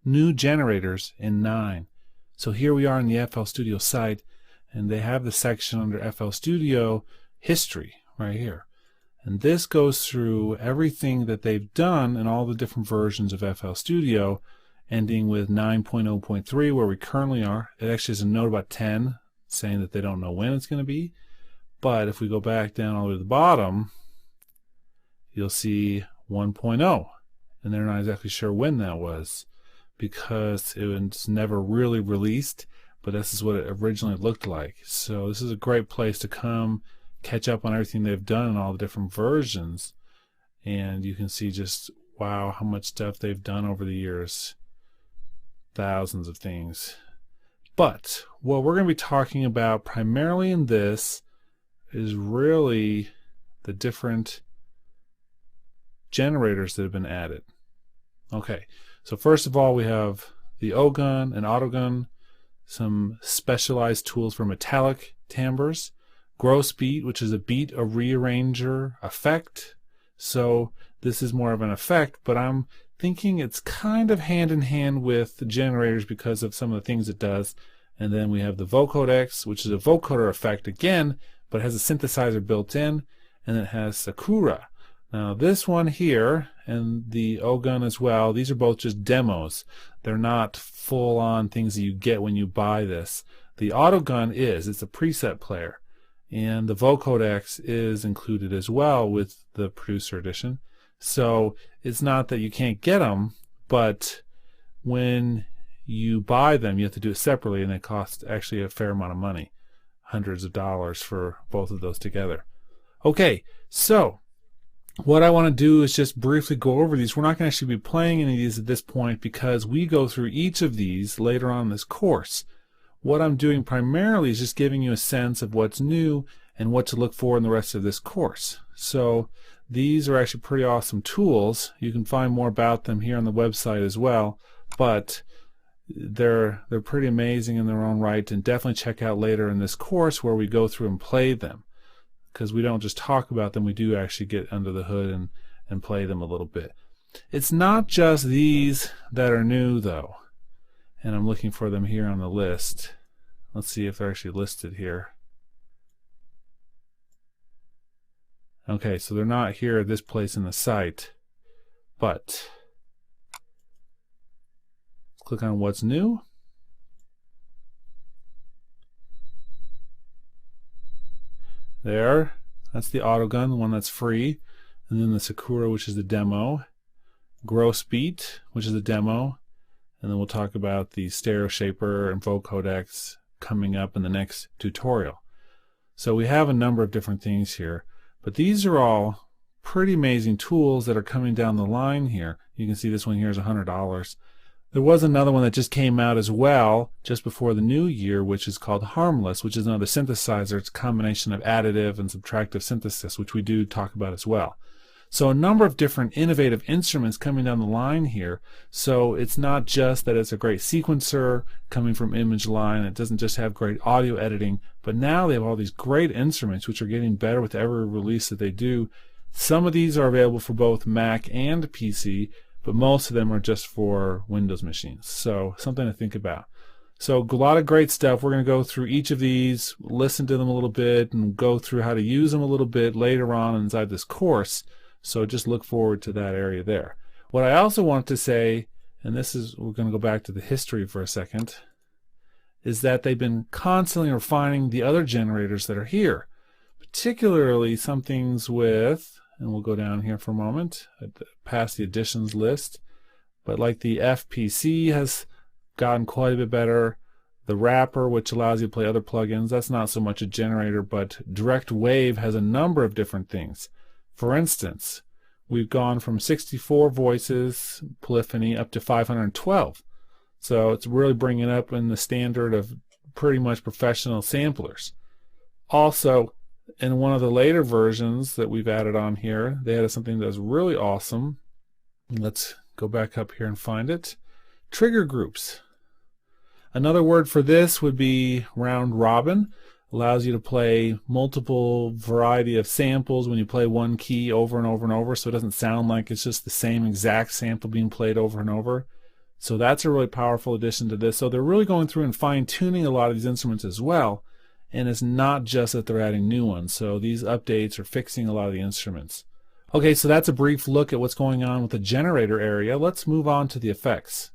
new generators in 9. So here we are in the FL Studio site, and they have the section under FL Studio History right here. And this goes through everything that they've done in all the different versions of FL Studio, ending with 9.0.3 where we currently are. It actually has a note about 10 saying that they don't know when it's going to be. But if we go back down all the way to the bottom, you'll see 1.0. And they're not exactly sure when that was because it was never really released, but this is what it originally looked like. So this is a great place to come catch up on everything they've done in all the different versions, and you can see just wow how much stuff they've done over the years. Thousands of things. But what we're going to be talking about primarily in this is really the different generators that have been added. Okay, so first of all we have the O-gun and auto-gun, some specialized tools for metallic timbres, gross beat, which is a beat a rearranger effect. So this is more of an effect, but I'm thinking it's kind of hand in hand with the generators because of some of the things it does. And then we have the vocodex, which is a vocoder effect again, but it has a synthesizer built in, and it has Sakura. Now this one here and the O-gun as well, these are both just demos. They're not full-on things that you get when you buy this. The auto-gun it's a preset player. And the vocodex is included as well with the producer edition. So it's not that you can't get them, but when you buy them you have to do it separately, and it costs actually a fair amount of money, hundreds of dollars for both of those together. Okay, so what I want to do is just briefly go over these. We're not going to actually be playing any of these at this point because we go through each of these later on in this course. What I'm doing primarily is just giving you a sense of what's new and what to look for in the rest of this course. So these are actually pretty awesome tools. You can find more about them here on the website as well, but they're pretty amazing in their own right, and definitely check out later in this course where we go through and play them, because we don't just talk about them, we do actually get under the hood and play them a little bit. It's not just these that are new though, and I'm looking for them here on the list. Let's see if they're actually listed here. Okay, so they're not here at this place in the site, but let's click on what's new. There, that's the auto-gun, the one that's free, and then the Sakura, which is the demo, gross beat, which is the demo, and then we'll talk about the stereo shaper and vocodex coming up in the next tutorial. So we have a number of different things here, but these are all pretty amazing tools that are coming down the line here. You can see this one here is $100. There was another one that just came out as well just before the new year, which is called Harmless, which is another synthesizer. It's a combination of additive and subtractive synthesis, which we do talk about as well. So a number of different innovative instruments coming down the line here. So it's not just that it's a great sequencer coming from ImageLine. It doesn't just have great audio editing, but now they have all these great instruments which are getting better with every release that they do. Some of these are available for both Mac and PC, but most of them are just for Windows machines. So something to think about. So a lot of great stuff. We're going to go through each of these, listen to them a little bit, and go through how to use them a little bit later on inside this course. So just look forward to that area there. What I also want to say, and this is, we're going to go back to the history for a second, is that they've been constantly refining the other generators that are here, particularly some things with, and we'll go down here for a moment, past the additions list, but like the FPC has gotten quite a bit better. The wrapper, which allows you to play other plugins, that's not so much a generator, but Direct Wave has a number of different things. For instance, we've gone from 64 voices, polyphony, up to 512. So it's really bringing up in the standard of pretty much professional samplers. Also, in one of the later versions that we've added on here, they had something that's really awesome. Let's go back up here and find it. Trigger groups. Another word for this would be round robin. Allows you to play multiple variety of samples when you play one key over and over and over, so it doesn't sound like it's just the same exact sample being played over and over. So that's a really powerful addition to this. So they're really going through and fine-tuning a lot of these instruments as well. And it's not just that they're adding new ones. So these updates are fixing a lot of the instruments. Okay, so that's a brief look at what's going on with the generator area. Let's move on to the effects.